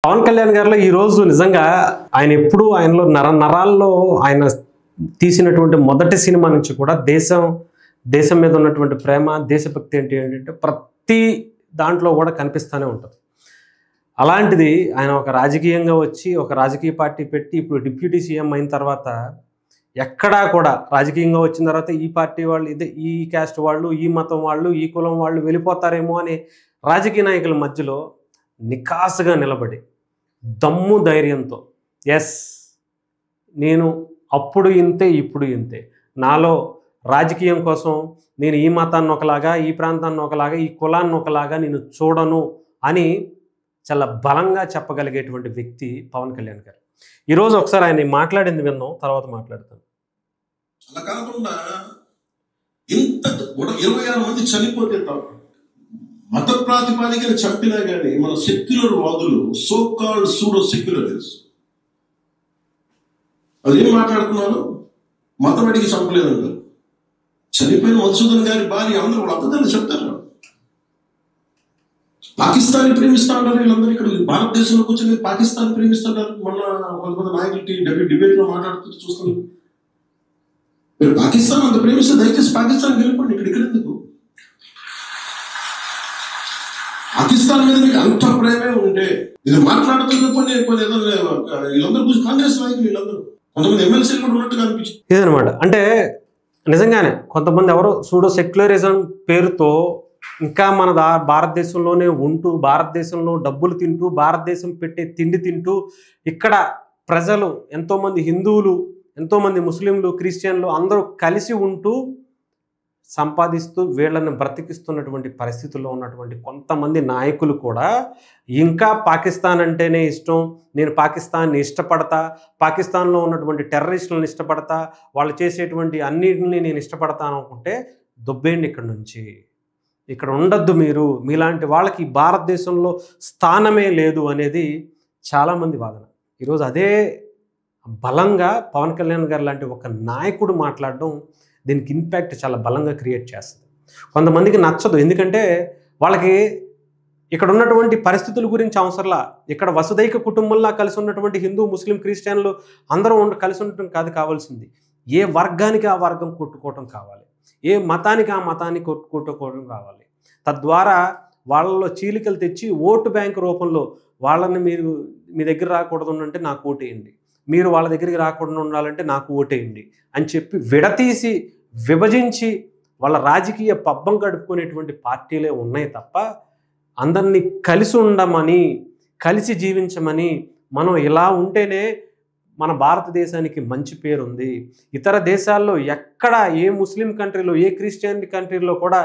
పవన్ కళ్యాణ్ గారిలో ఈ రోజు నిజంగా ఆయన ఎప్పుడు ఆయనలో నరాల్లో ఆయన తీసినటువంటి మొదటి సినిమా నుంచి కూడా దేశం మీద ఉన్నటువంటి ప్రేమ, దేశభక్తి ఏంటంటే ప్రతి దాంట్లో కూడా కనిపిస్తూనే ఉంటుంది. అలాంటిది ఆయన ఒక రాజకీయంగా వచ్చి ఒక రాజకీయ పార్టీ పెట్టి ఇప్పుడు డిప్యూటీ సీఎం అయిన తర్వాత ఎక్కడా కూడా రాజకీయంగా వచ్చిన తర్వాత ఈ పార్టీ వాళ్ళు ఈ క్యాస్ట్ వాళ్ళు, ఈ మతం వాళ్ళు, ఈ కులం వాళ్ళు వెళ్ళిపోతారేమో అని రాజకీయ నాయకుల మధ్యలో నికాసుగా నిలబడి దమ్ము ధైర్యంతో ఎస్ నేను అప్పుడు ఇంతే ఇప్పుడు ఇంతే, నాలో రాజకీయం కోసం నేను ఈ మతాన్ని ఒకలాగా, ఈ ప్రాంతాన్ని ఒకలాగా, ఈ కులాన్ని ఒకలాగా నేను చూడను అని చాలా బలంగా చెప్పగలిగేటువంటి వ్యక్తి పవన్ కళ్యాణ్ గారు. ఈరోజు ఒకసారి ఆయన మాట్లాడింది విన్నాం, తర్వాత మాట్లాడతాను. అలా కాకుండా ఇంత 26 మంది చనిపోతే మత ప్రాతిపాదికన చంపినా కానీ మన సెక్యులర్ వాదులు, సో కాల్డ్ సూడో సెక్యులరిస్ట్, అదేం మాట్లాడుతున్నారు? మతం అడిగి చంపలేదంటారు. చనిపోయిన మధుసూదన్ గారి భార్య అందరూ వాళ్ళు అబద్ధాలు చెప్తారు. పాకిస్తాన్ని ప్రేమిస్తా అంటారు వీళ్ళందరూ. ఇక్కడ భారతదేశంలో కూర్చొని పాకిస్తాన్ ప్రేమిస్తుంటారు. మొన్న కొంతమంది నాయకులు డిబేట్ లో మాట్లాడుతూ చూస్తున్నారు. మీరు పాకిస్తాన్ అంత ప్రేమిస్తే దయచేసి పాకిస్తాన్ వెళ్ళిపోండి, ఇక్కడ ఎందుకు? పాకిస్తాన్ మీద మీకు అంత ప్రేమే ఉంటే ఇది మాట్లాడుతున్న వీళ్ళందరూ కూర్చొని కాంగ్రెస్ నాయకులు వీళ్ళందరూ కొంతమంది ఎమ్మెల్సీలు కూడా ఉన్నట్టుగా అనిపించింది. ఇదనమాట. అంటే నిజంగానే కొంతమంది ఎవరో సూడో సెక్యులరిజం పేరుతో ఇంకా మన భారతదేశంలోనే ఉంటూ, భారతదేశంలో డబ్బులు తింటూ, భారతదేశం పెట్టే తిండి తింటూ, ఇక్కడ ప్రజలు ఎంతోమంది హిందువులు, ఎంతోమంది ముస్లింలు, క్రిస్టియన్లు అందరూ కలిసి ఉంటూ సంపాదిస్తూ వీళ్ళని బ్రతికిస్తున్నటువంటి పరిస్థితుల్లో ఉన్నటువంటి కొంతమంది నాయకులు కూడా ఇంకా పాకిస్తాన్ అంటేనే ఇష్టం, నేను పాకిస్తాన్ని ఇష్టపడతా, పాకిస్తాన్లో ఉన్నటువంటి టెర్రరిస్టులను ఇష్టపడతా, వాళ్ళు చేసేటువంటి అన్నిటిని నేను ఇష్టపడతాను అనుకుంటే దొబ్బేయండి ఇక్కడి నుంచి, ఇక్కడ ఉండద్దు మీరు, మీలాంటి వాళ్ళకి భారతదేశంలో స్థానమే లేదు అనేది చాలామంది వాదన. ఈరోజు అదే బలంగా పవన్ కళ్యాణ్ గారు లాంటి ఒక నాయకుడు మాట్లాడడం దీనికి ఇంపాక్ట్ చాలా బలంగా క్రియేట్ చేస్తుంది. కొంతమందికి నచ్చదు, ఎందుకంటే వాళ్ళకి ఇక్కడ ఉన్నటువంటి పరిస్థితుల గురించి అవసరంలా, ఇక్కడ వసుదైక కుటుంబంలా కలిసి ఉన్నటువంటి హిందూ, ముస్లిం, క్రిస్టియన్లు అందరూ కలిసి ఉండటం కాదు కావాల్సింది, ఏ వర్గానికి ఆ వర్గం కొట్టుకోవటం కావాలి, ఏ మతానికి ఆ మతాన్ని కొట్టుకోవడం కావాలి. తద్వారా వాళ్ళలో చీలికలు తెచ్చి ఓటు బ్యాంకు రూపంలో వాళ్ళని మీరు మీ దగ్గర రాకూడదు అంటే నాకు ఓటేయండి, మీరు వాళ్ళ దగ్గరికి రాకుండా ఉండాలంటే నాకు ఓటేయండి అని చెప్పి విడతీసి విభజించి వాళ్ళ రాజకీయ పబ్బం గడుపుకునేటువంటి పార్టీలే ఉన్నాయి తప్ప అందరినీ కలిసి ఉండమని, కలిసి జీవించమని, మనం ఇలా ఉంటేనే మన భారతదేశానికి మంచి పేరుంది, ఇతర దేశాల్లో ఎక్కడ ఏ ముస్లిం కంట్రీలో, ఏ క్రిస్టియన్ కంట్రీలో కూడా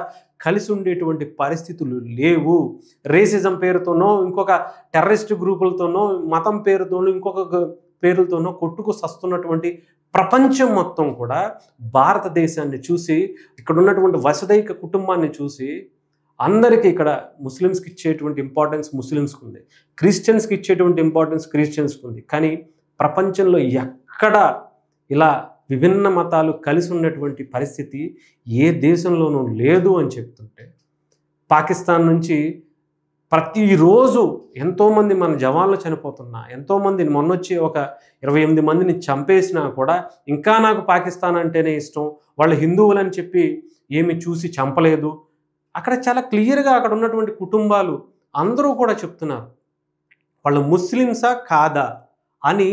కలిసి ఉండేటువంటి పరిస్థితులు లేవు. రేసిజం పేరుతోనో, ఇంకొక టెర్రరిస్ట్ గ్రూపులతోనో, మతం పేరుతోనో, ఇంకొక పేర్లతోనో కొట్టుకు సస్తున్నటువంటి ప్రపంచం మొత్తం కూడా భారతదేశాన్ని చూసి, ఇక్కడ ఉన్నటువంటి వసుదైక కుటుంబాన్ని చూసి అందరికీ ఇక్కడ ముస్లిమ్స్కి ఇచ్చేటువంటి ఇంపార్టెన్స్ ముస్లిమ్స్కి ఉంది, క్రిస్టియన్స్కి ఇచ్చేటువంటి ఇంపార్టెన్స్ క్రిస్టియన్స్కి ఉంది. కానీ ప్రపంచంలో ఎక్కడ ఇలా విభిన్న మతాలు కలిసి ఉన్నటువంటి పరిస్థితి ఏ దేశంలోనూ లేదు అని చెప్తుంటే, పాకిస్తాన్ నుంచి ప్రతిరోజు ఎంతోమంది మన జవాన్లు చనిపోతున్నా, ఎంతోమంది మొన్నొచ్చి ఒక 28 మందిని చంపేసినా కూడా ఇంకా నాకు పాకిస్తాన్ అంటేనే ఇష్టం, వాళ్ళు హిందువులని చెప్పి ఏమి చూసి చంపలేదు. అక్కడ చాలా క్లియర్గా అక్కడ ఉన్నటువంటి కుటుంబాలు అందరూ కూడా చెప్తున్నారు వాళ్ళు ముస్లిమ్సా కాదా అని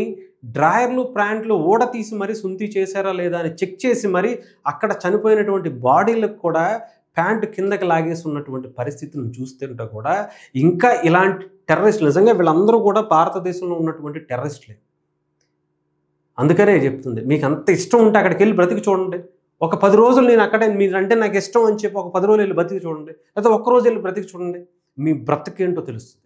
డ్రాయర్లు, ప్యాంట్లు ఊడ తీసి మరీ సుంతి చేశారా లేదా అని చెక్ చేసి మరి అక్కడ చనిపోయినటువంటి బాడీలకు కూడా ప్యాంటు కిందకి లాగేసి ఉన్నటువంటి పరిస్థితులను చూస్తుంటే కూడా ఇంకా ఇలాంటి టెర్రరిస్టులు, నిజంగా వీళ్ళందరూ కూడా భారతదేశంలో ఉన్నటువంటి టెర్రరిస్టులే. అందుకనే చెప్తుంది, మీకు అంత ఇష్టం ఉంటే అక్కడికి వెళ్ళి బ్రతికి చూడండి, ఒక 10 రోజులు నేను అక్కడే, మీరంటే నాకు ఇష్టం అని చెప్పి ఒక 10 రోజులు వెళ్ళి బ్రతికి చూడండి, లేదా ఒక్కరోజు వెళ్ళి బ్రతికి చూడండి, మీ బ్రతికేంటో తెలుస్తుంది.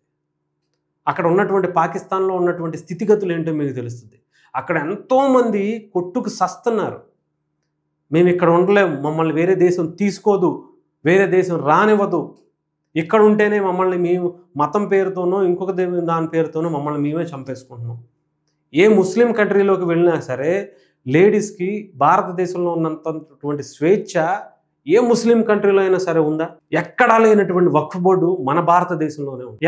అక్కడ ఉన్నటువంటి పాకిస్తాన్లో ఉన్నటువంటి స్థితిగతులు ఏంటో మీకు తెలుస్తుంది. అక్కడ ఎంతోమంది కొట్టుకు సస్తున్నారు, మేము ఇక్కడ ఉండలేము, మమ్మల్ని వేరే దేశం తీసుకోదు, వేరే దేశం రానివ్వదు, ఇక్కడ ఉంటేనే మమ్మల్ని మేము మతం పేరుతోనో ఇంకొక దాని పేరుతోనో మమ్మల్ని మేమే చంపేసుకుంటున్నాం. ఏ ముస్లిం కంట్రీలోకి వెళ్ళినా సరే లేడీస్కి భారతదేశంలో ఉన్నంతటువంటి స్వేచ్ఛ ఏ ముస్లిం కంట్రీలో అయినా సరే ఉందా? ఎక్కడా లేనటువంటి వక్ఫ్ బోర్డు మన భారతదేశంలోనే ఉంది.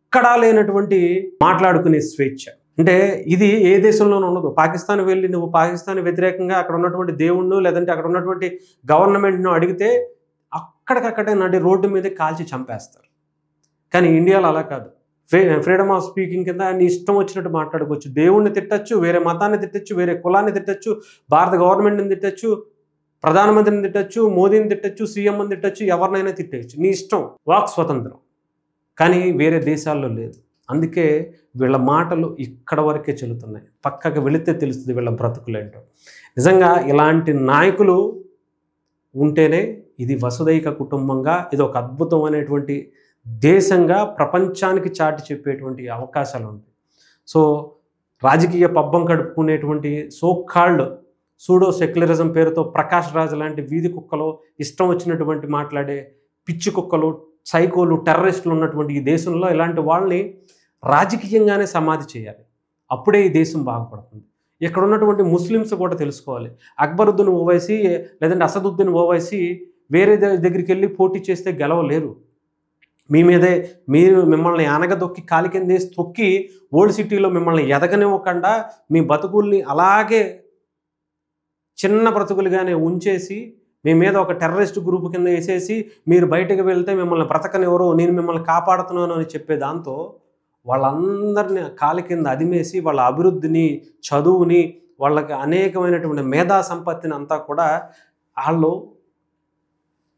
ఎక్కడా లేనటువంటి మాట్లాడుకునే స్వేచ్ఛ. అంటే ఇది ఏ దేశంలోనూ ఉండదు. పాకిస్తాన్ వెళ్ళి నువ్వు పాకిస్తాన్ వ్యతిరేకంగా అక్కడ ఉన్నటువంటి దేవుణ్ణి లేదంటే అక్కడ ఉన్నటువంటి గవర్నమెంట్ను అడిగితే అక్కడికక్కడే నడి రోడ్డు మీద కాల్చి చంపేస్తారు. కానీ ఇండియాలో అలా కాదు. ఫ్రీడమ్ ఆఫ్ స్పీకింగ్ కింద నీ ఇష్టం వచ్చినట్టు మాట్లాడుకోవచ్చు. దేవుణ్ణి తిట్టచ్చు, వేరే మతాన్ని తిట్టచ్చు, వేరే కులాన్ని తిట్టచ్చు, భారత గవర్నమెంట్ని తిట్టచ్చు, ప్రధానమంత్రిని తిట్టచ్చు, మోదీని తిట్టచ్చు, సీఎంని తిట్టచ్చు, ఎవరినైనా తిట్టచ్చు. నీ ఇష్టం, వాక్ స్వతంత్రం. కానీ వేరే దేశాల్లో లేదు. అందుకే వీళ్ళ మాటలు ఇక్కడ వరకే చెల్లుతున్నాయి. పక్కకు వెళితే తెలుస్తుంది వీళ్ళ బ్రతుకులేంటో. నిజంగా ఇలాంటి నాయకులు ఉంటేనే ఇది వసుదైక కుటుంబంగా, ఇది ఒక అద్భుతమైనటువంటి దేశంగా ప్రపంచానికి చాటి చెప్పేటువంటి అవకాశాలు ఉంటాయి. సో రాజకీయ పబ్బం గడుపుకునేటువంటి సోకాల్డ్ సూడో సెక్యులరిజం పేరుతో ప్రకాష్ రాజ్ లాంటి వీధి కుక్కలు, ఇష్టం వచ్చినటువంటి మాట్లాడే పిచ్చి కుక్కలు, సైకోలు, టెర్రరిస్టులు ఉన్నటువంటి ఈ దేశంలో ఇలాంటి వాళ్ళని రాజకీయంగానే సమాధి చేయాలి. అప్పుడే ఈ దేశం బాగుపడుతుంది. ఇక్కడ ఉన్నటువంటి ముస్లిమ్స్ కూడా తెలుసుకోవాలి. అక్బరుద్దీన్ ఓవైసీ లేదంటే అసదుద్దీన్ ఓవైసీ వేరే దగ్గరికి వెళ్ళి పోటీ చేస్తే గెలవలేరు. మీ మీదే మిమ్మల్ని ఆనగదొక్కి కాలి కిందేసి తొక్కి ఓల్డ్ సిటీలో మిమ్మల్ని ఎదగనివ్వకుండా మీ బతుకుల్ని అలాగే చిన్న బ్రతుకులుగానే ఉంచేసి మీ మీద ఒక టెర్రరిస్ట్ గ్రూప్ కింద వేసేసి మీరు బయటకు వెళ్తే మిమ్మల్ని బ్రతకనివ్వరు, నేను మిమ్మల్ని కాపాడుతున్నాను అని చెప్పే దాంతో వాళ్ళందరినీ కాలి కింద అదిమేసి వాళ్ళ అభివృద్ధిని, చదువుని, వాళ్ళకి అనేకమైనటువంటి మేధా సంపత్తిని అంతా కూడా వాళ్ళు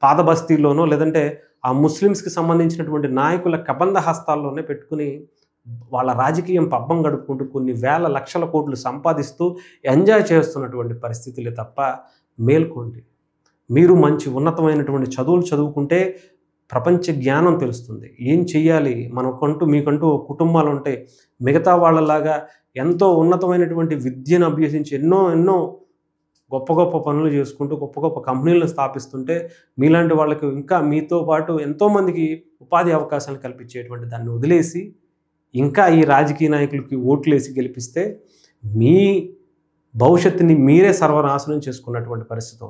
పాదబస్తీల్లోనో లేదంటే ఆ ముస్లిమ్స్కి సంబంధించినటువంటి నాయకుల కబంధ హస్తాల్లోనే పెట్టుకుని వాళ్ళ రాజకీయం పబ్బం గడుపుకుంటూ కొన్ని వేల లక్షల కోట్లు సంపాదిస్తూ ఎంజాయ్ చేస్తున్నటువంటి పరిస్థితులే తప్ప మేల్కోండి. మీరు మంచి ఉన్నతమైనటువంటి చదువులు చదువుకుంటే ప్రపంచ జ్ఞానం తెలుస్తుంది. ఏం చెయ్యాలి, మీకంటూ కుటుంబాలు ఉంటాయి. మిగతా వాళ్ళలాగా ఎంతో ఉన్నతమైనటువంటి విద్యను అభ్యసించి ఎన్నో గొప్ప గొప్ప పనులు చేసుకుంటూ గొప్ప గొప్ప కంపెనీలను స్థాపిస్తుంటే మీలాంటి వాళ్ళకి ఇంకా మీతో పాటు ఎంతోమందికి ఉపాధి అవకాశాలు కల్పించేటువంటి దాన్ని వదిలేసి ఇంకా ఈ రాజకీయ నాయకులకి ఓట్లేసి గెలిపిస్తే మీ భవిష్యత్తుని మీరే సర్వనాశనం చేసుకున్నటువంటి పరిస్థితి.